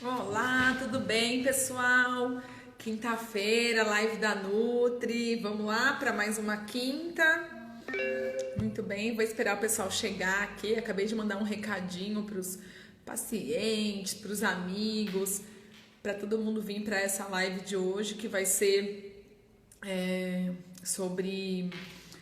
Olá, tudo bem, pessoal? Quinta-feira, live da Nutri. Vamos lá para mais uma quinta. Muito bem, vou esperar o pessoal chegar aqui. Acabei de mandar um recadinho para os pacientes, para os amigos, para todo mundo vir para essa live de hoje, que vai ser sobre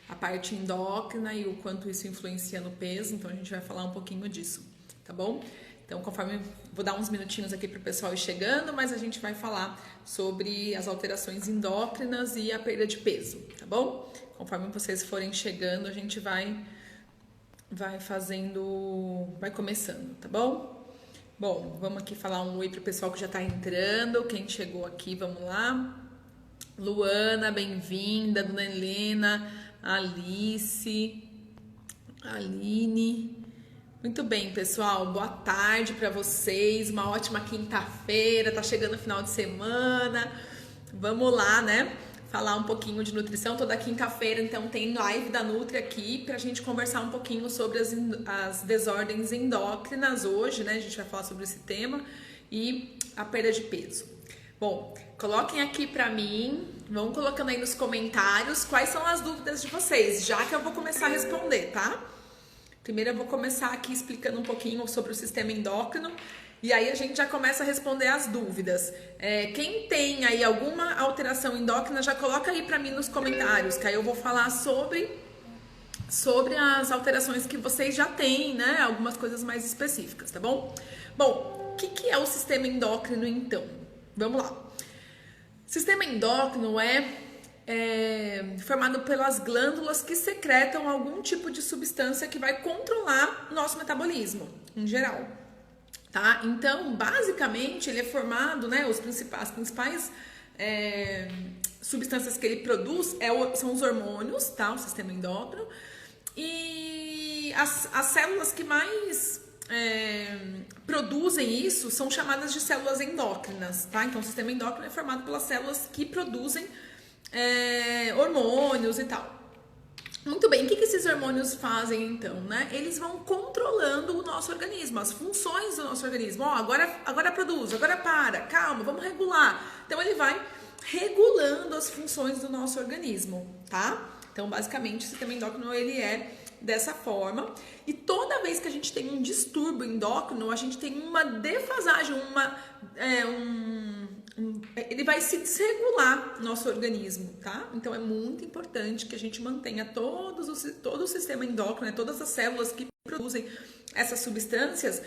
a parte endócrina e o quanto isso influencia no peso. Então a gente vai falar um pouquinho disso, tá bom? Então, conforme vou dar uns minutinhos aqui para o pessoal ir chegando, mas a gente vai falar sobre as alterações endócrinas e a perda de peso, tá bom? Conforme vocês forem chegando, a gente vai começando, tá bom? Bom, vamos aqui falar um oi pro pessoal que já tá entrando. Quem chegou aqui, vamos lá. Luana, bem-vinda. Dona Helena, Alice, Aline. Muito bem, pessoal, boa tarde para vocês, uma ótima quinta-feira, tá chegando o final de semana, vamos lá, né, falar um pouquinho de nutrição. Toda quinta-feira, então, tem live da Nutri aqui pra gente conversar um pouquinho sobre as desordens endócrinas hoje, né, a gente vai falar sobre esse tema e a perda de peso. Bom, coloquem aqui pra mim, vão colocando aí nos comentários quais são as dúvidas de vocês, já que eu vou começar a responder, tá? Primeiro eu vou começar aqui explicando um pouquinho sobre o sistema endócrino e aí a gente já começa a responder as dúvidas. Quem tem aí alguma alteração endócrina, já coloca aí pra mim nos comentários, que aí eu vou falar sobre as alterações que vocês já têm, né? Algumas coisas mais específicas, tá bom? Bom, o que é o sistema endócrino então? Vamos lá. Sistema endócrino é formado pelas glândulas que secretam algum tipo de substância que vai controlar o nosso metabolismo, em geral, tá? Então, basicamente, ele é formado, né, as principais substâncias que ele produz são os hormônios, tá? O sistema endócrino. E as células que mais produzem isso são chamadas de células endócrinas, tá? Então, o sistema endócrino é formado pelas células que produzem hormônios e tal. Muito bem, o que esses hormônios fazem então, né? Eles vão controlando o nosso organismo, as funções do nosso organismo. Ó, agora produz, agora para, calma, vamos regular. Então ele vai regulando as funções do nosso organismo, tá? Então basicamente o sistema endócrino ele é dessa forma, e toda vez que a gente tem um distúrbio endócrino, a gente tem uma defasagem, ele vai se desregular no nosso organismo, tá? Então é muito importante que a gente mantenha todo o sistema endócrino, né? Todas as células que produzem essas substâncias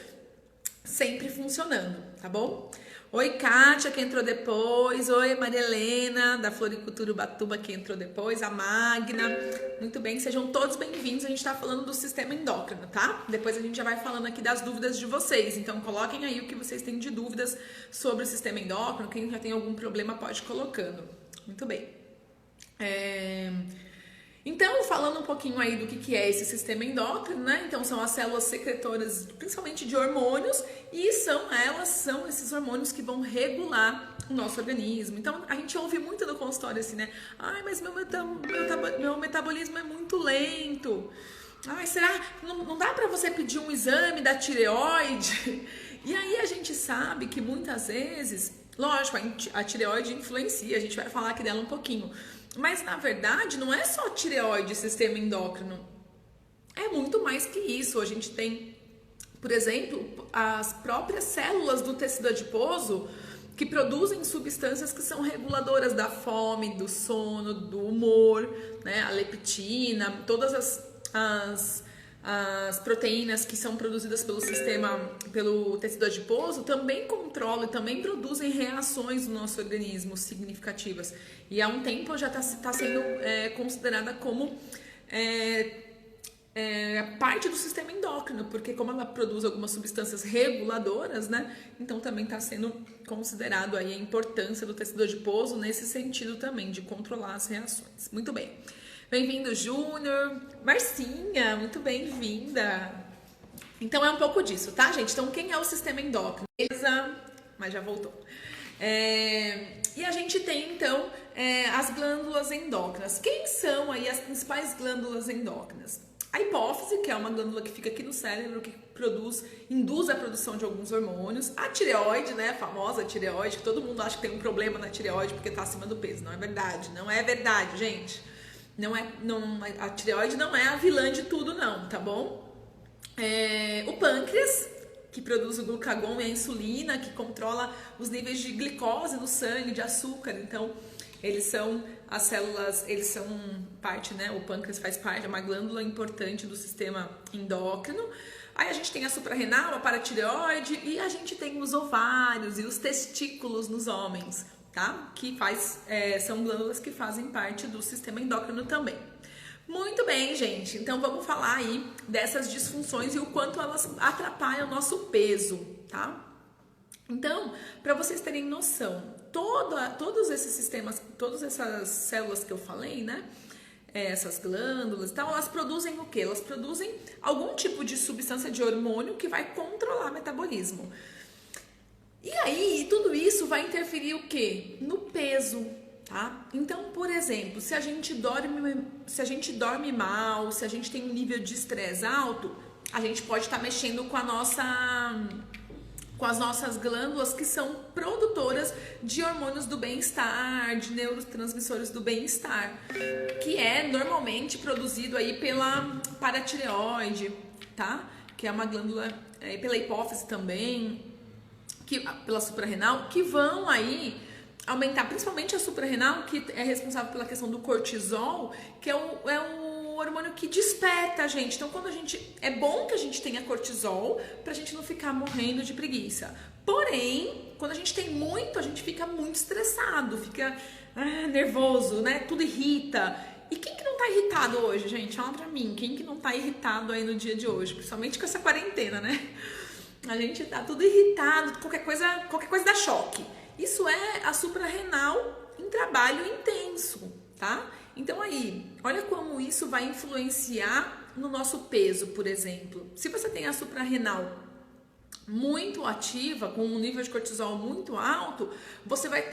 sempre funcionando, tá bom? Oi, Kátia, que entrou depois. Oi, Maria Helena, da Floricultura Ubatuba, que entrou depois. A Magna. Muito bem, sejam todos bem-vindos. A gente tá falando do sistema endócrino, tá? Depois a gente já vai falando aqui das dúvidas de vocês. Então, coloquem aí o que vocês têm de dúvidas sobre o sistema endócrino. Quem já tem algum problema pode ir colocando. Muito bem. Então, falando um pouquinho aí do que é esse sistema endócrino, né? Então, são as células secretoras, principalmente de hormônios, e são esses hormônios que vão regular o nosso organismo. Então, a gente ouve muito no consultório assim, né? Ai, mas meu metabolismo é muito lento. Ai, será? Não dá pra você pedir um exame da tireoide? E aí a gente sabe que muitas vezes, lógico, a tireoide influencia, a gente vai falar aqui dela um pouquinho. Mas, na verdade, não é só tireoide, sistema endócrino. É muito mais que isso. A gente tem, por exemplo, as próprias células do tecido adiposo que produzem substâncias que são reguladoras da fome, do sono, do humor, né? A leptina, todas as proteínas que são produzidas pelo tecido adiposo também controlam e também produzem reações no nosso organismo significativas. E há um tempo já está sendo considerada como parte do sistema endócrino, porque como ela produz algumas substâncias reguladoras, né? Então também está sendo considerado aí a importância do tecido adiposo nesse sentido também, de controlar as reações. Muito bem. Bem-vindo, Júnior. Marcinha, muito bem-vinda. Então, é um pouco disso, tá, gente? Então, quem é o sistema endócrino? Beleza? Mas já voltou. E a gente tem, então, as glândulas endócrinas. Quem são aí as principais glândulas endócrinas? A hipófise, que é uma glândula que fica aqui no cérebro, que induz a produção de alguns hormônios. A tireoide, né, a famosa tireoide, que todo mundo acha que tem um problema na tireoide porque tá acima do peso. Não é verdade, não é verdade, gente. A tireoide não é a vilã de tudo não, tá bom? O pâncreas, que produz o glucagon e a insulina, que controla os níveis de glicose no sangue, de açúcar. Então, eles são as células, eles são parte, né? O pâncreas faz parte, é uma glândula importante do sistema endócrino. Aí a gente tem a suprarrenal, a paratireoide e a gente tem os ovários e os testículos nos homens, tá? Que são glândulas que fazem parte do sistema endócrino também. Muito bem, gente. Então vamos falar aí dessas disfunções e o quanto elas atrapalham o nosso peso, tá? Então, para vocês terem noção, todos esses sistemas, todas essas células que eu falei, né? Essas glândulas e tal, elas produzem o quê? Elas produzem algum tipo de substância de hormônio que vai controlar o metabolismo. E aí, tudo isso vai interferir o quê? No peso, tá? Então, por exemplo, se a gente dorme mal, se a gente tem um nível de estresse alto, a gente pode estar mexendo com as nossas glândulas que são produtoras de hormônios do bem-estar, de neurotransmissores do bem-estar, que é normalmente produzido aí pela paratireoide, tá? Que é uma glândula, pela hipófise também, pela suprarrenal, que vão aí aumentar, principalmente a suprarrenal, que é responsável pela questão do cortisol, que é um hormônio que desperta a gente. Então, é bom que a gente tenha cortisol pra gente não ficar morrendo de preguiça. Porém, quando a gente tem muito, a gente fica muito estressado, fica nervoso, né? Tudo irrita. E quem que não tá irritado hoje, gente? Fala pra mim, quem que não tá irritado aí no dia de hoje? Principalmente com essa quarentena, né? A gente tá tudo irritado, qualquer coisa dá choque. Isso é a suprarrenal em trabalho intenso, tá? Então aí, olha como isso vai influenciar no nosso peso, por exemplo. Se você tem a suprarrenal muito ativa, com um nível de cortisol muito alto, você vai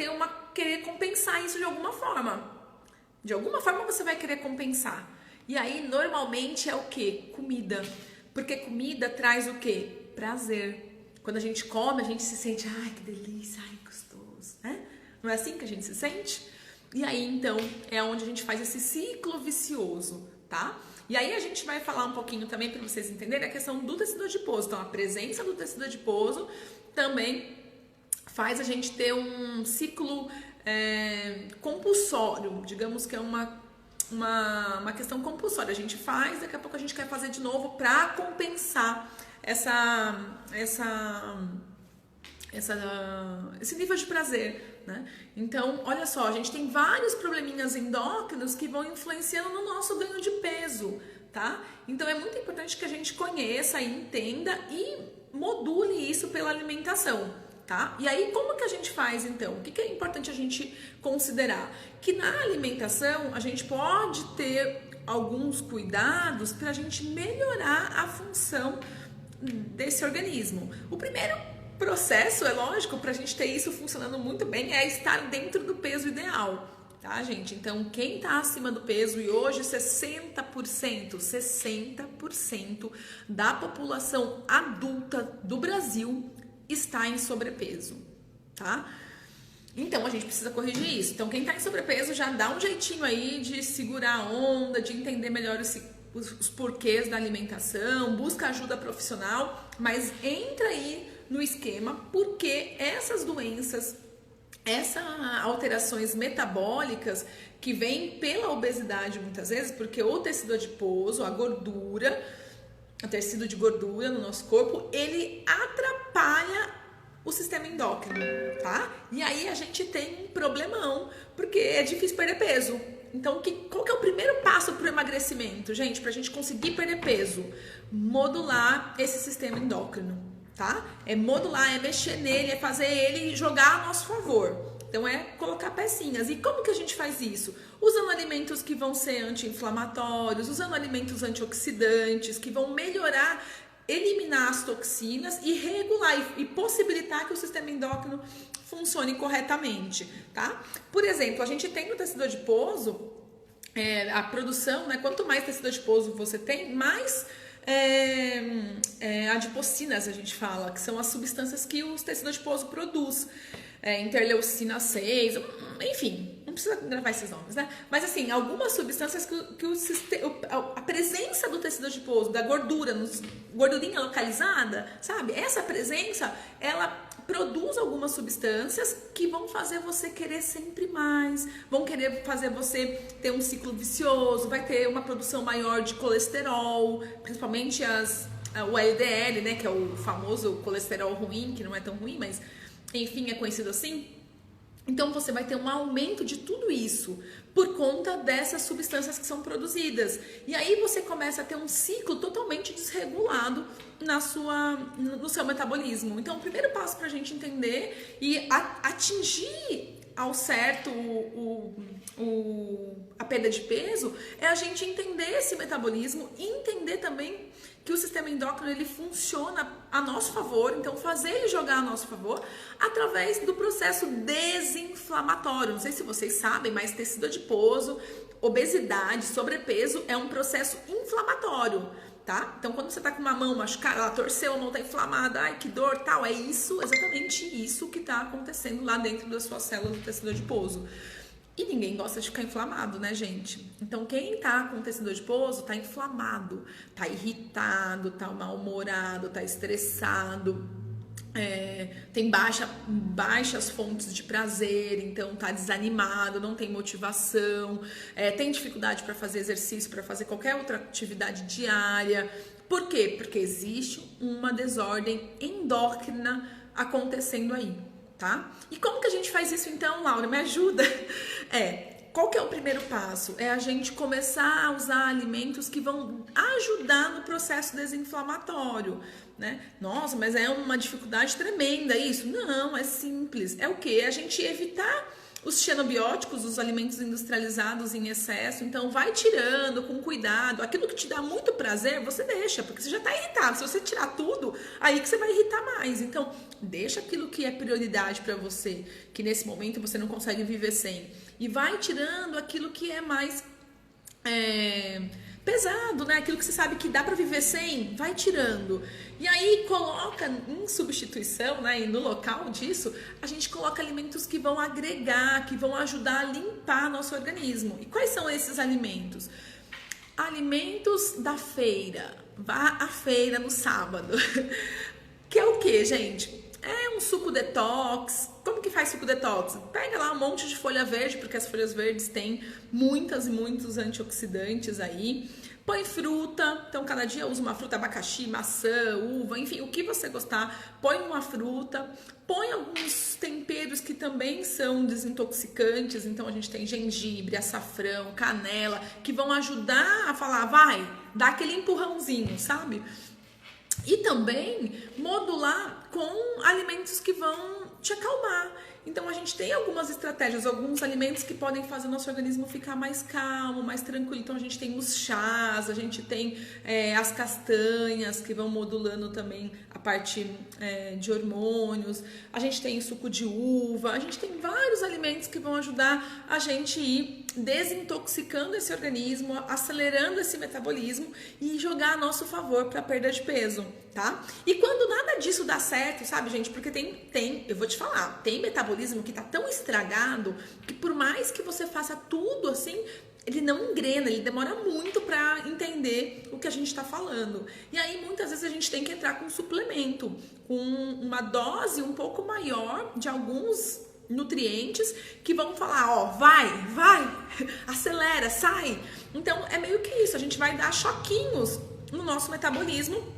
querer compensar isso de alguma forma. De alguma forma você vai querer compensar. E aí, normalmente é o quê? Comida. Porque comida traz o quê? Prazer. Quando a gente come, a gente se sente, ai, que delícia, ai, gostoso, né? Não é assim que a gente se sente? E aí, então, é onde a gente faz esse ciclo vicioso, tá? E aí a gente vai falar um pouquinho também para vocês entenderem a questão do tecido adiposo. Então, a presença do tecido adiposo também faz a gente ter um ciclo compulsório, digamos que é uma questão compulsória. A gente faz, daqui a pouco a gente quer fazer de novo para compensar esse nível de prazer, né? Então, olha só, a gente tem vários probleminhas endócrinos que vão influenciando no nosso ganho de peso, tá? Então, é muito importante que a gente conheça e entenda e module isso pela alimentação, tá? E aí, como que a gente faz, então? O que é importante a gente considerar? Que na alimentação, a gente pode ter alguns cuidados para a gente melhorar a função desse organismo. O primeiro processo, é lógico, para a gente ter isso funcionando muito bem, é estar dentro do peso ideal, tá, gente? Então, quem tá acima do peso, e hoje 60% da população adulta do Brasil está em sobrepeso, tá? Então, a gente precisa corrigir isso. Então, quem tá em sobrepeso já dá um jeitinho aí de segurar a onda, de entender melhor os porquês da alimentação, busca ajuda profissional, mas entra aí no esquema, porque essas doenças, essas alterações metabólicas que vêm pela obesidade muitas vezes, porque o tecido adiposo, a gordura, o tecido de gordura no nosso corpo, ele atrapalha o sistema endócrino, tá? E aí a gente tem um problemão, porque é difícil perder peso. Então, qual que é o primeiro passo para o emagrecimento, gente? Para a gente conseguir perder peso? Modular esse sistema endócrino, tá? É modular, é mexer nele, é fazer ele jogar a nosso favor. Então, é colocar pecinhas. E como que a gente faz isso? Usando alimentos que vão ser anti-inflamatórios, usando alimentos antioxidantes, que vão melhorar, eliminar as toxinas e regular e possibilitar que o sistema endócrino funcione corretamente, tá? Por exemplo, a gente tem no tecido adiposo, a produção, né? Quanto mais tecido adiposo você tem, mais adipocinas, a gente fala, que são as substâncias que o tecido adiposo produz. Interleucina 6, enfim, não precisa gravar esses nomes, né? Mas assim, algumas substâncias que a presença do tecido adiposo, da gordura, gordurinha localizada, sabe? Essa presença, ela produz algumas substâncias que vão fazer você querer sempre mais, vão querer fazer você ter um ciclo vicioso, vai ter uma produção maior de colesterol, principalmente o LDL, né? Que é o famoso colesterol ruim, que não é tão ruim, mas enfim, é conhecido assim. Então você vai ter um aumento de tudo isso por conta dessas substâncias que são produzidas. E aí você começa a ter um ciclo totalmente desregulado no seu metabolismo. Então o primeiro passo para a gente entender e atingir ao certo a perda de peso é a gente entender esse metabolismo e entender também que o sistema endócrino ele funciona a nosso favor, então fazer ele jogar a nosso favor através do processo desinflamatório. Não sei se vocês sabem, mas tecido adiposo, obesidade, sobrepeso é um processo inflamatório, tá? Então quando você tá com uma mão machucada, ela torceu, a mão tá inflamada, ai que dor, tal, é isso, exatamente isso que tá acontecendo lá dentro das suas células do tecido adiposo. E ninguém gosta de ficar inflamado, né, gente? Então, quem tá com tecido adiposo tá inflamado, tá irritado, tá mal-humorado, tá estressado, tem baixas fontes de prazer, então tá desanimado, não tem motivação, tem dificuldade para fazer exercício, para fazer qualquer outra atividade diária. Por quê? Porque existe uma desordem endócrina acontecendo aí. Tá? E como que a gente faz isso então, Laura? Me ajuda? Qual que é o primeiro passo? É a gente começar a usar alimentos que vão ajudar no processo desinflamatório, né? Nossa, mas é uma dificuldade tremenda isso? Não, é simples. É o quê? É a gente evitar os xenobióticos, os alimentos industrializados em excesso. Então vai tirando com cuidado. Aquilo que te dá muito prazer, você deixa, porque você já está irritado. Se você tirar tudo, aí que você vai irritar mais. Então deixa aquilo que é prioridade para você, que nesse momento você não consegue viver sem. E vai tirando aquilo que é mais pesado, né? Aquilo que você sabe que dá para viver sem, vai tirando. E aí coloca em substituição, né? E no local disso, a gente coloca alimentos que vão agregar, que vão ajudar a limpar nosso organismo. E quais são esses alimentos? Alimentos da feira. Vá à feira no sábado. Que é o que, gente? É um suco detox. Como que faz suco detox? Pega lá um monte de folha verde, porque as folhas verdes têm muitas e muitos antioxidantes aí. Põe fruta, então cada dia usa uma fruta, abacaxi, maçã, uva, enfim, o que você gostar. Põe uma fruta, põe alguns temperos que também são desintoxicantes. Então a gente tem gengibre, açafrão, canela, que vão ajudar a falar, vai, dá aquele empurrãozinho, sabe? E também modular com alimentos que vão te acalmar. Então a gente tem algumas estratégias, alguns alimentos que podem fazer o nosso organismo ficar mais calmo, mais tranquilo. Então a gente tem os chás, a gente tem as castanhas que vão modulando também a parte de hormônios. A gente tem suco de uva, a gente tem vários alimentos que vão ajudar a gente ir desintoxicando esse organismo, acelerando esse metabolismo e jogar a nosso favor para a perda de peso, tá? E quando nada disso dá certo, sabe, gente? Porque eu vou te falar, tem metabolismo que tá tão estragado que por mais que você faça tudo assim, ele não engrena, ele demora muito para entender o que a gente está falando. E aí, muitas vezes, a gente tem que entrar com um suplemento, com uma dose um pouco maior de alguns nutrientes que vão falar, ó, vai, acelera, sai. Então, é meio que isso, a gente vai dar choquinhos no nosso metabolismo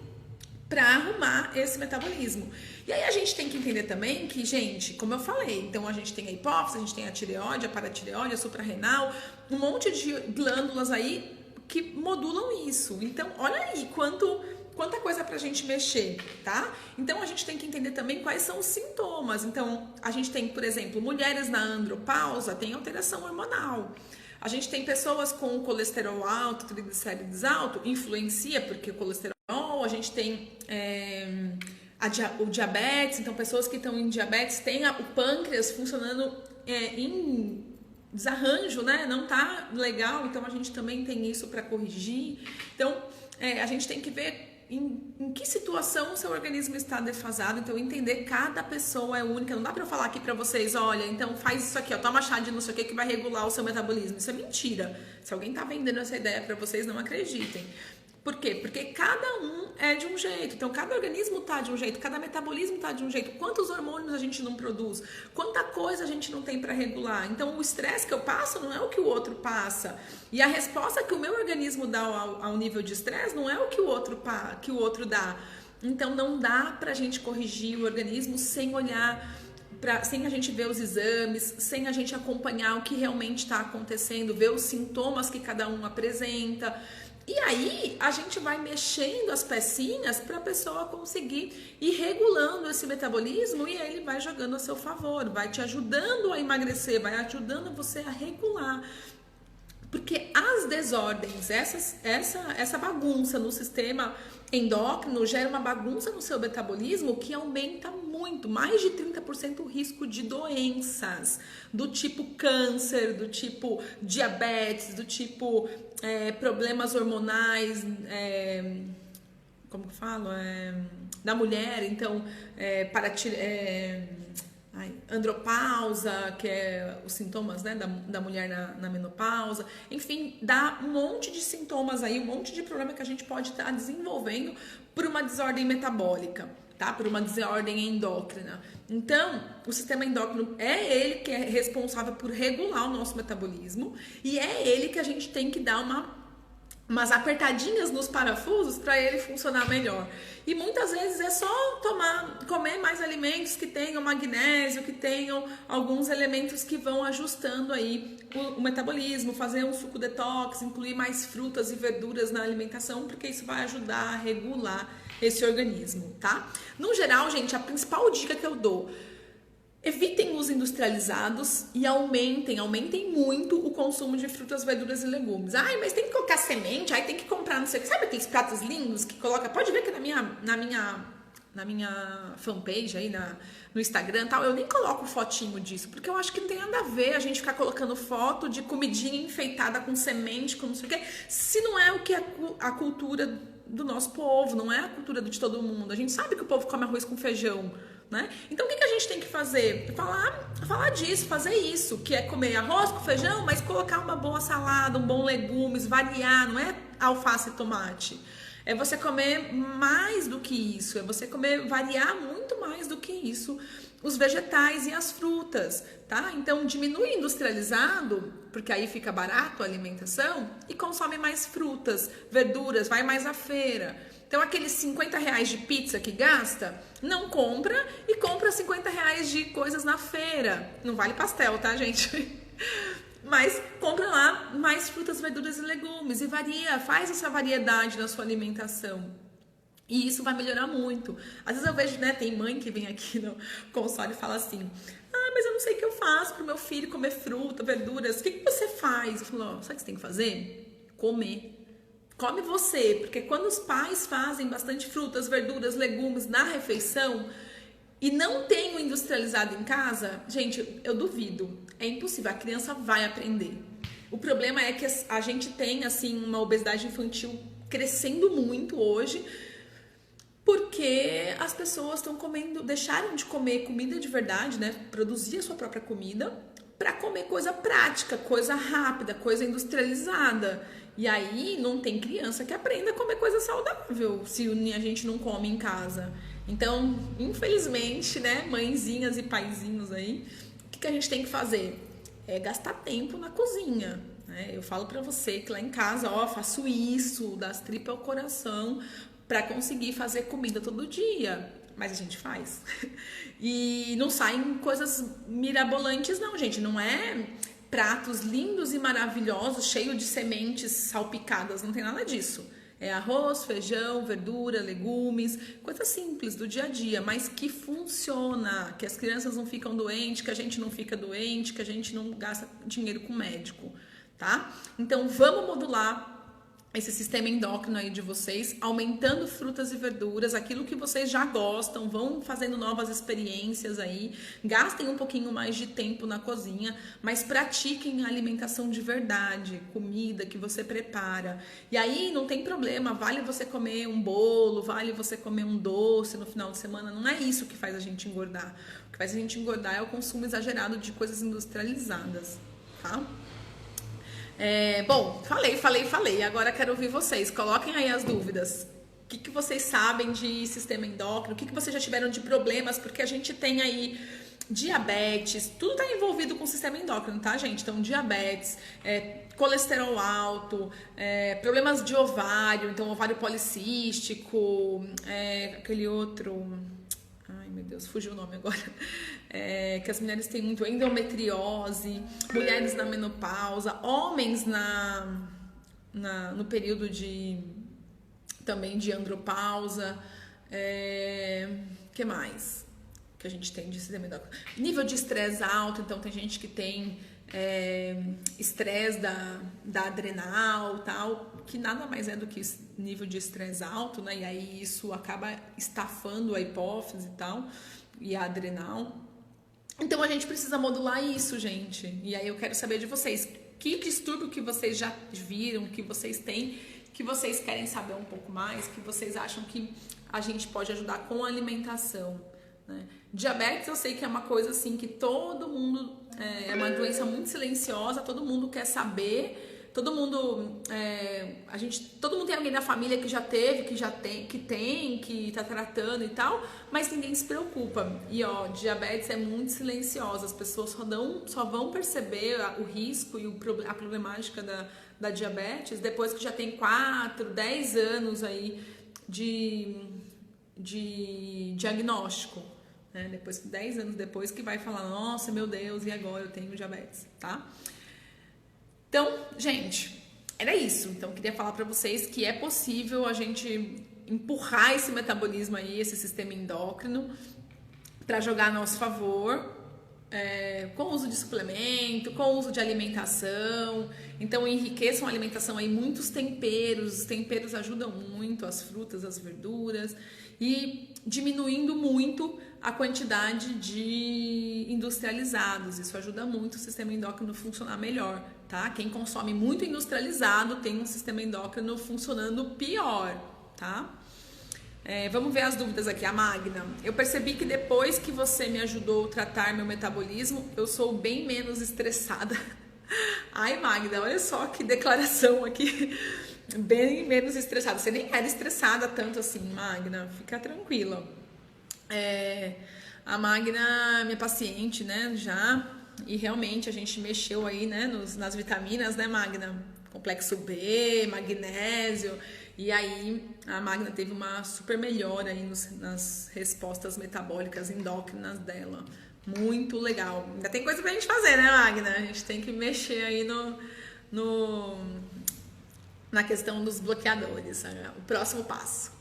para arrumar esse metabolismo. E aí a gente tem que entender também que, gente, como eu falei, então a gente tem a hipófise, a gente tem a tireoide, a paratireoide, a suprarrenal, um monte de glândulas aí que modulam isso. Então, olha aí quanta coisa pra gente mexer, tá? Então a gente tem que entender também quais são os sintomas. Então, a gente tem, por exemplo, mulheres na andropausa, tem alteração hormonal. A gente tem pessoas com colesterol alto, triglicérides alto, influencia porque o colesterol, a gente tem o diabetes, então pessoas que estão em diabetes têm o pâncreas funcionando em desarranjo, né? Não tá legal, então a gente também tem isso para corrigir. Então, a gente tem que ver em que situação o seu organismo está defasado. Então, entender cada pessoa é única. Não dá pra eu falar aqui pra vocês, olha, então faz isso aqui, ó, toma chá de não sei o que vai regular o seu metabolismo. Isso é mentira. Se alguém tá vendendo essa ideia pra vocês, não acreditem. Por quê? Porque cada um é de um jeito. Então, cada organismo tá de um jeito, cada metabolismo tá de um jeito. Quantos hormônios a gente não produz? Quanta coisa a gente não tem para regular? Então, o estresse que eu passo não é o que o outro passa. E a resposta que o meu organismo dá ao nível de estresse não é o que o outro dá. Então, não dá pra gente corrigir o organismo sem olhar, sem a gente ver os exames, sem a gente acompanhar o que realmente está acontecendo, ver os sintomas que cada um apresenta. E aí a gente vai mexendo as pecinhas para a pessoa conseguir ir regulando esse metabolismo e ele vai jogando a seu favor, vai te ajudando a emagrecer, vai ajudando você a regular. Porque as desordens, essa bagunça no sistema endócrino gera uma bagunça no seu metabolismo que aumenta muito, mais de 30% o risco de doenças do tipo câncer, do tipo diabetes, do tipo problemas hormonais, como que eu falo? Da mulher, então, andropausa, que é os sintomas, né, da mulher na menopausa, enfim, dá um monte de sintomas aí, um monte de problema que a gente pode estar desenvolvendo por uma desordem metabólica, tá? Por uma desordem endócrina. Então, o sistema endócrino é ele que é responsável por regular o nosso metabolismo e é ele que a gente tem que dar umas apertadinhas nos parafusos para ele funcionar melhor. E muitas vezes é só comer mais alimentos que tenham magnésio, que tenham alguns elementos que vão ajustando aí o metabolismo, fazer um suco detox, incluir mais frutas e verduras na alimentação, porque isso vai ajudar a regular esse organismo, tá? No geral, gente, a principal dica que eu dou: evitem os industrializados e aumentem muito o consumo de frutas, verduras e legumes. Ai, mas tem que colocar semente, aí tem que comprar não sei o que. Sabe aqueles pratos lindos que coloca? Pode ver que na minha fanpage aí no Instagram e tal, eu nem coloco fotinho disso, porque eu acho que não tem nada a ver a gente ficar colocando foto de comidinha enfeitada com semente, com não sei o que, se não é o que é a cultura do nosso povo, não é a cultura de todo mundo. A gente sabe que o povo come arroz com feijão, né? Então o que a gente tem que fazer? Falar disso, fazer isso, que é comer arroz com feijão, mas colocar uma boa salada, um bom legumes, variar, não é alface e tomate. É você comer mais do que isso, é você variar muito mais do que isso, os vegetais e as frutas, tá? Então diminui industrializado, porque aí fica barato a alimentação, e consome mais frutas, verduras, vai mais à feira. Então aqueles 50 reais de pizza que gasta, não compra e compra 50 reais de coisas na feira. Não vale pastel, tá, gente? Mas compra lá mais frutas, verduras e legumes e varia, faz essa variedade na sua alimentação. E isso vai melhorar muito. Às vezes eu vejo, né, tem mãe que vem aqui no consultório e fala assim: ah, mas eu não sei o que eu faço pro meu filho comer fruta, verduras. O que você faz? Eu falo: sabe o que você tem que fazer? Comer. Come você, porque quando os pais fazem bastante frutas, verduras, legumes na refeição e não tem o industrializado em casa, gente, eu duvido. É impossível, a criança vai aprender. O problema é que a gente tem, assim, uma obesidade infantil crescendo muito hoje, porque as pessoas estão deixaram de comer comida de verdade, né? Produzir a sua própria comida para comer coisa prática, coisa rápida, coisa industrializada. E aí não tem criança que aprenda a comer coisa saudável se a gente não come em casa. Então, infelizmente, né, mãezinhas e paizinhos aí, o que a gente tem que fazer? É gastar tempo na cozinha, né? Eu falo pra você que lá em casa, faço isso, das tripas ao coração, pra conseguir fazer comida todo dia. Mas a gente faz. E não saem coisas mirabolantes, não, gente. Não é pratos lindos e maravilhosos, cheios de sementes salpicadas, não tem nada disso. É arroz, feijão, verdura, legumes, coisa simples do dia a dia, mas que funciona, que as crianças não ficam doentes, que a gente não fica doente, que a gente não gasta dinheiro com médico, tá? Então vamos modular esse sistema endócrino aí de vocês, aumentando frutas e verduras, aquilo que vocês já gostam, vão fazendo novas experiências aí, gastem um pouquinho mais de tempo na cozinha, mas pratiquem a alimentação de verdade, comida que você prepara. E aí não tem problema, vale você comer um bolo, vale você comer um doce no final de semana, não é isso que faz a gente engordar. O que faz a gente engordar é o consumo exagerado de coisas industrializadas, tá? Bom, falei. Agora quero ouvir vocês. Coloquem aí as dúvidas. O que vocês sabem de sistema endócrino? O que vocês já tiveram de problemas? Porque a gente tem aí diabetes, tudo está envolvido com o sistema endócrino, tá, gente? Então, diabetes, colesterol alto, problemas de ovário, então ovário policístico, aquele outro... Ai, meu Deus, fugiu o nome agora. Que as mulheres têm muito endometriose, mulheres na menopausa, homens no período também de andropausa. Que mais que a gente tem de sistema endócrino? Nível de estresse alto, então tem gente que tem estresse da adrenal, tal, que nada mais é do que nível de estresse alto, né? E aí isso acaba estafando a hipófise e tal, e a adrenal. Então a gente precisa modular isso, gente. E aí eu quero saber de vocês, que distúrbio que vocês já viram, que vocês têm, que vocês querem saber um pouco mais, que vocês acham que a gente pode ajudar com a alimentação, né? Diabetes eu sei que é uma coisa assim que todo mundo, uma doença muito silenciosa, todo mundo quer saber, todo mundo tem alguém da família que já teve, que tá tratando e tal, mas ninguém se preocupa. E diabetes é muito silenciosa, as pessoas só vão perceber o risco e a problemática da diabetes depois que já tem 4, 10 anos aí de diagnóstico. Depois, 10 anos depois que vai falar, nossa, meu Deus, e agora eu tenho diabetes, tá? Então, gente, era isso. Então, queria falar pra vocês que é possível a gente empurrar esse metabolismo aí, esse sistema endócrino, pra jogar a nosso favor, com o uso de suplemento, com o uso de alimentação. Então, enriqueçam a alimentação aí, muitos temperos. Os temperos ajudam muito, as frutas, as verduras, e diminuindo muito a quantidade de industrializados. Isso ajuda muito o sistema endócrino a funcionar melhor, tá? Quem consome muito industrializado tem um sistema endócrino funcionando pior, tá? Vamos ver as dúvidas aqui. A Magna: eu percebi que depois que você me ajudou a tratar meu metabolismo, eu sou bem menos estressada. Ai, Magna, olha só que declaração aqui. Bem menos estressada. Você nem era estressada tanto assim, Magna. Fica tranquila. A Magna é minha paciente, né, já. E realmente a gente mexeu aí, né, nas vitaminas, né, Magna? Complexo B, magnésio. E aí a Magna teve uma super melhora aí nas respostas metabólicas endócrinas dela. Muito legal. Ainda tem coisa pra gente fazer, né, Magna? A gente tem que mexer aí na questão dos bloqueadores, o próximo passo.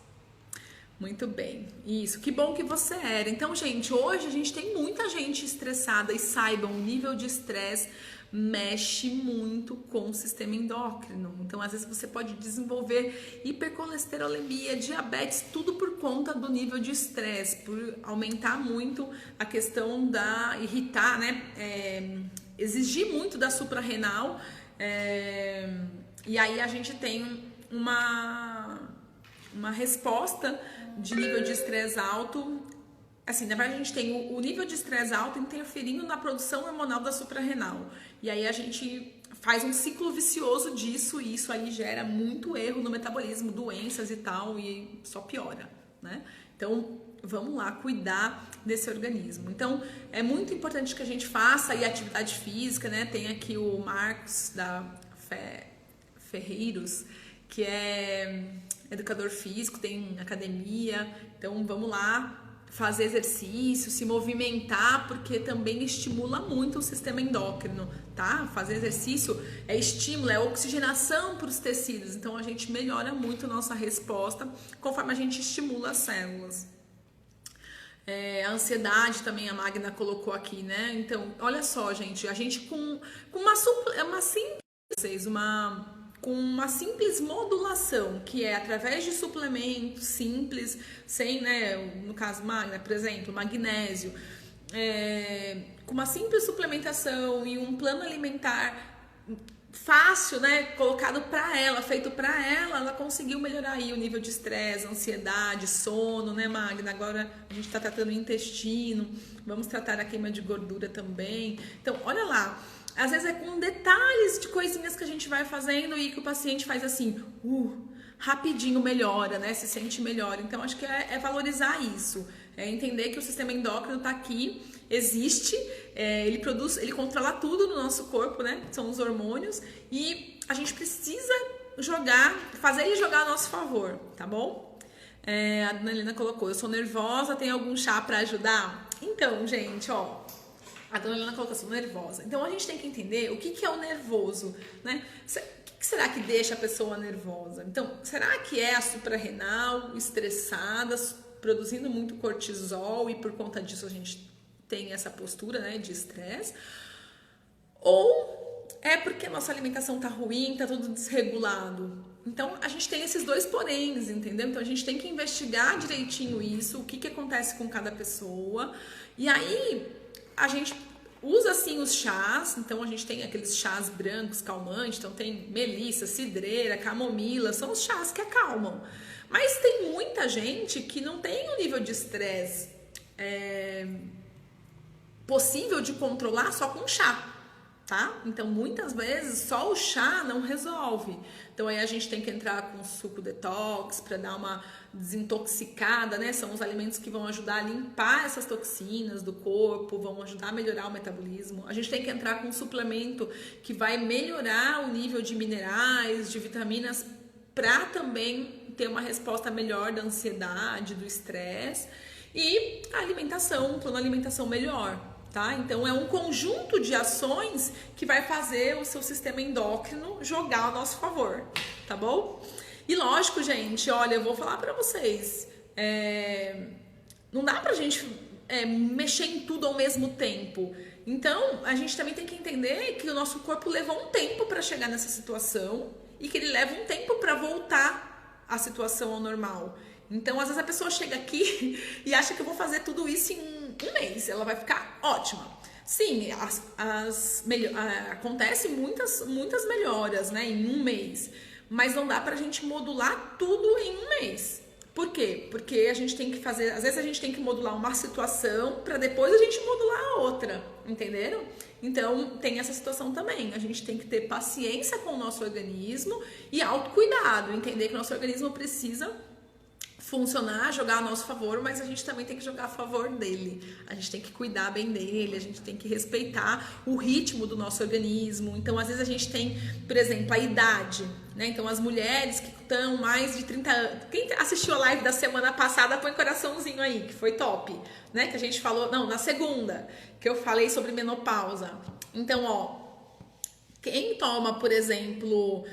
Muito bem, isso, que bom que você era. Então, gente, hoje a gente tem muita gente estressada e saibam, o nível de estresse mexe muito com o sistema endócrino. Então, às vezes você pode desenvolver hipercolesterolemia, diabetes, tudo por conta do nível de estresse, por aumentar muito a questão da irritar, né? Exigir muito da suprarrenal. E aí a gente tem uma resposta de nível de estresse alto. Assim, na verdade a gente tem o nível de estresse alto interferindo na produção hormonal da suprarrenal. E aí a gente faz um ciclo vicioso disso e isso aí gera muito erro no metabolismo, doenças e tal, e só piora, né? Então, vamos lá cuidar desse organismo. Então, é muito importante que a gente faça aí atividade física, né? Tem aqui o Marcos da Ferreiros, que é educador físico, tem academia. Então, vamos lá fazer exercício, se movimentar, porque também estimula muito o sistema endócrino, tá? Fazer exercício é estímulo, é oxigenação para os tecidos. Então, a gente melhora muito a nossa resposta conforme a gente estimula as células. A ansiedade também a Magna colocou aqui, né? Então, olha só, gente, a gente com uma simples, com uma simples modulação, que é através de suplementos simples, sem, né, no caso, por exemplo, magnésio, com uma simples suplementação e um plano alimentar fácil, né, colocado para ela, feito para ela, ela conseguiu melhorar aí o nível de estresse, ansiedade, sono, né, Magna? Agora a gente está tratando o intestino, vamos tratar a queima de gordura também. Então, olha lá, às vezes é com detalhes de coisinhas que a gente vai fazendo e que o paciente faz assim, rapidinho melhora, né, se sente melhor. Então, acho que é valorizar isso, é entender que o sistema endócrino está aqui, existe, ele controla tudo no nosso corpo, né? São os hormônios e a gente precisa fazer ele jogar a nosso favor, tá bom? A dona Helena colocou, eu sou nervosa, tem algum chá para ajudar? Então, gente, ó, a dona Helena colocou, eu sou nervosa. Então, a gente tem que entender o que é o nervoso, né? O que será que deixa a pessoa nervosa? Então, será que é a suprarrenal estressada, produzindo muito cortisol e por conta disso a gente tem essa postura, né, de estresse? Ou é porque a nossa alimentação tá ruim, tá tudo desregulado? Então, a gente tem esses dois poréns, entendeu? Então, a gente tem que investigar direitinho isso, o que acontece com cada pessoa. E aí, a gente usa, assim, os chás. Então, a gente tem aqueles chás brancos, calmantes. Então, tem melissa, cidreira, camomila. São os chás que acalmam. Mas tem muita gente que não tem um nível de estresse possível de controlar só com chá, tá? Então, muitas vezes, só o chá não resolve. Então, aí a gente tem que entrar com suco detox para dar uma desintoxicada, né? São os alimentos que vão ajudar a limpar essas toxinas do corpo, vão ajudar a melhorar o metabolismo. A gente tem que entrar com um suplemento que vai melhorar o nível de minerais, de vitaminas, para também ter uma resposta melhor da ansiedade, do estresse. E a alimentação, um plano de alimentação melhor. Tá? Então é um conjunto de ações que vai fazer o seu sistema endócrino jogar ao nosso favor, tá bom? E lógico, gente, olha, eu vou falar pra vocês, não dá pra gente mexer em tudo ao mesmo tempo. Então a gente também tem que entender que o nosso corpo levou um tempo pra chegar nessa situação e que ele leva um tempo pra voltar à situação ao normal. Então, às vezes a pessoa chega aqui e acha que eu vou fazer tudo isso em um mês, ela vai ficar ótima. Sim, acontece muitas melhoras, né, em um mês, mas não dá pra gente modular tudo em um mês. Por quê? Porque a gente tem que fazer, às vezes a gente tem que modular uma situação para depois a gente modular a outra, entenderam? Então, tem essa situação também. A gente tem que ter paciência com o nosso organismo e autocuidado, entender que o nosso organismo precisa funcionar, jogar a nosso favor, mas a gente também tem que jogar a favor dele. A gente tem que cuidar bem dele, a gente tem que respeitar o ritmo do nosso organismo. Então, às vezes a gente tem, por exemplo, a idade, né? Então, as mulheres que estão mais de 30 anos... Quem assistiu a live da semana passada, põe coraçãozinho aí, que foi top, né? Que a gente falou... Não, na segunda, que eu falei sobre menopausa. Então, ó, quem toma, por exemplo...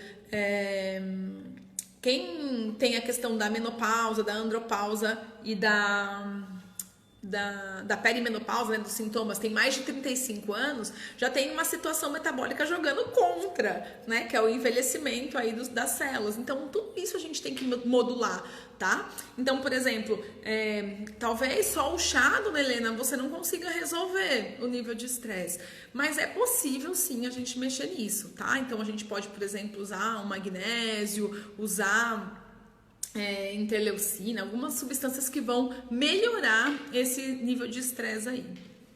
Quem tem a questão da menopausa, da andropausa e da perimenopausa, né, dos sintomas, tem mais de 35 anos, já tem uma situação metabólica jogando contra, né, que é o envelhecimento aí das células. Então, tudo isso a gente tem que modular, tá? Então, por exemplo, talvez só o chá, dona Helena, você não consiga resolver o nível de estresse, mas é possível sim a gente mexer nisso, tá? Então, a gente pode, por exemplo, usar um magnésio, usar interleucina, algumas substâncias que vão melhorar esse nível de estresse aí,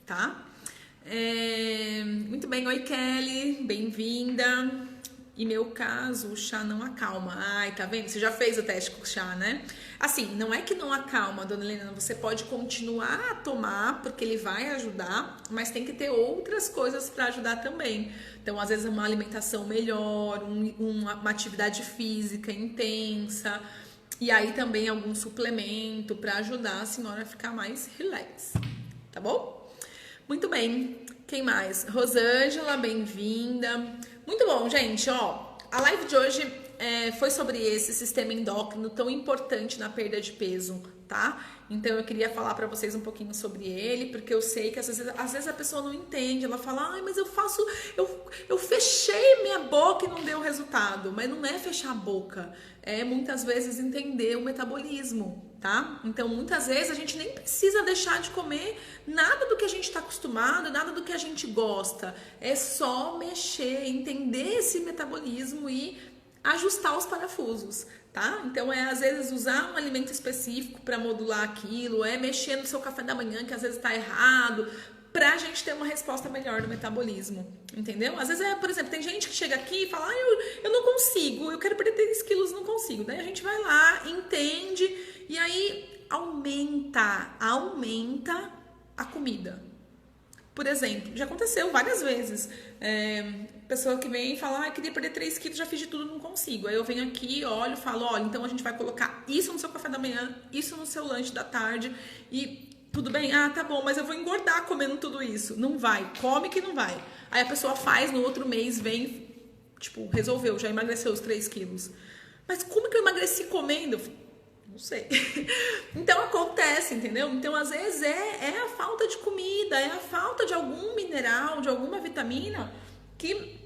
tá? Muito bem, oi Kelly, bem-vinda. E meu caso, o chá não acalma. Ai, tá vendo? Você já fez o teste com o chá, né? Assim, não é que não acalma, dona Helena, você pode continuar a tomar, porque ele vai ajudar, mas tem que ter outras coisas para ajudar também. Então, às vezes, uma alimentação melhor, uma atividade física intensa, e aí também algum suplemento para ajudar a senhora a ficar mais relax, tá bom? Muito bem, quem mais? Rosângela, bem-vinda. Muito bom, gente, ó, a live de hoje foi sobre esse sistema endócrino tão importante na perda de peso, tá? Então eu queria falar pra vocês um pouquinho sobre ele, porque eu sei que às vezes a pessoa não entende, ela fala, ai, mas eu fechei minha boca e não deu resultado. Mas não é fechar a boca, é muitas vezes entender o metabolismo, tá? Então muitas vezes a gente nem precisa deixar de comer nada do que a gente tá acostumado, nada do que a gente gosta. É só mexer, entender esse metabolismo e ajustar os parafusos, tá? Então às vezes usar um alimento específico para modular aquilo, mexer no seu café da manhã que às vezes tá errado, pra gente ter uma resposta melhor no metabolismo, entendeu? Às vezes por exemplo, tem gente que chega aqui e fala, eu não consigo, eu quero perder 3 quilos, não consigo. Daí a gente vai lá, entende e aí aumenta a comida. Por exemplo, já aconteceu várias vezes. Pessoa que vem e fala, eu queria perder 3 quilos, já fiz de tudo, não consigo. Aí eu venho aqui, olho, falo, olha, então a gente vai colocar isso no seu café da manhã, isso no seu lanche da tarde e tudo bem? Ah, tá bom, mas eu vou engordar comendo tudo isso. Não vai, come que não vai. Aí a pessoa faz, no outro mês vem, tipo, resolveu, já emagreceu os 3 quilos. Mas como que eu emagreci comendo? Não sei. Então acontece, entendeu? Então às vezes é a falta de comida, é a falta de algum mineral, de alguma vitamina que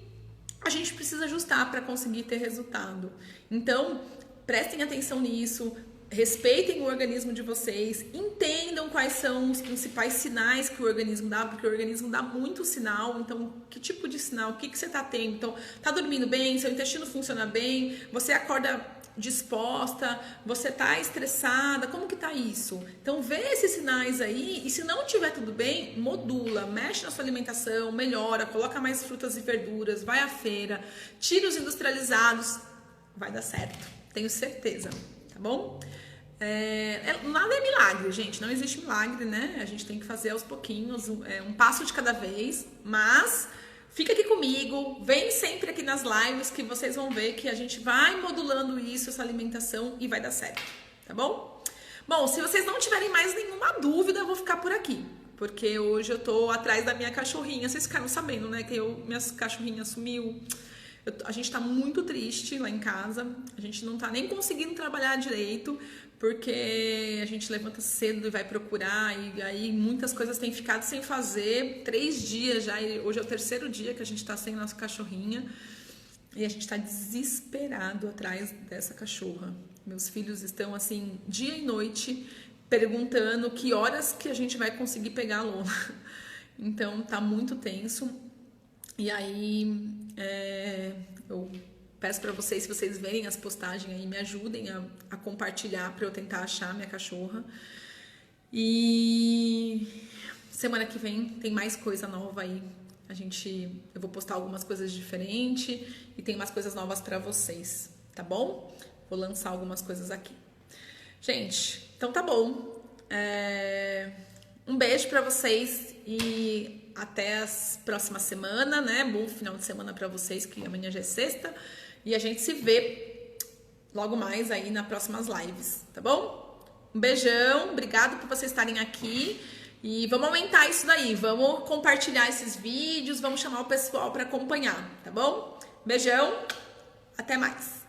a gente precisa ajustar para conseguir ter resultado. Então prestem atenção nisso, respeitem o organismo de vocês, entendam quais são os principais sinais que o organismo dá, porque o organismo dá muito sinal. Então, que tipo de sinal? O que você está tendo? Então, tá dormindo bem? Seu intestino funciona bem? Você acorda disposta? Você tá estressada? Como que tá isso? Então, vê esses sinais aí e se não tiver tudo bem, modula, mexe na sua alimentação, melhora, coloca mais frutas e verduras, vai à feira, tira os industrializados, vai dar certo, tenho certeza, tá bom? Nada é milagre, gente, não existe milagre, né? A gente tem que fazer aos pouquinhos, um passo de cada vez, mas fica aqui comigo, vem sempre aqui nas lives que vocês vão ver que a gente vai modulando isso, essa alimentação e vai dar certo, tá bom? Bom, se vocês não tiverem mais nenhuma dúvida, eu vou ficar por aqui, porque hoje eu tô atrás da minha cachorrinha, vocês ficaram sabendo, né, que minha cachorrinha sumiu. A gente tá muito triste lá em casa, a gente não tá nem conseguindo trabalhar direito, porque a gente levanta cedo e vai procurar, e aí muitas coisas têm ficado sem fazer, 3 dias já, e hoje é o 3º dia que a gente tá sem nossa cachorrinha, e a gente tá desesperado atrás dessa cachorra. Meus filhos estão assim, dia e noite, perguntando que horas que a gente vai conseguir pegar a Lola. Então tá muito tenso. E aí, eu peço pra vocês, se vocês verem as postagens aí, me ajudem a compartilhar pra eu tentar achar minha cachorra. E semana que vem tem mais coisa nova aí. Eu vou postar algumas coisas diferentes e tem mais coisas novas pra vocês, tá bom? Vou lançar algumas coisas aqui. Gente, então tá bom. Um beijo pra vocês e até a próxima semana, né? Bom final de semana pra vocês, que amanhã já é sexta. E a gente se vê logo mais aí nas próximas lives, tá bom? Um beijão, obrigado por vocês estarem aqui. E vamos aumentar isso daí, vamos compartilhar esses vídeos, vamos chamar o pessoal pra acompanhar, tá bom? Beijão, até mais!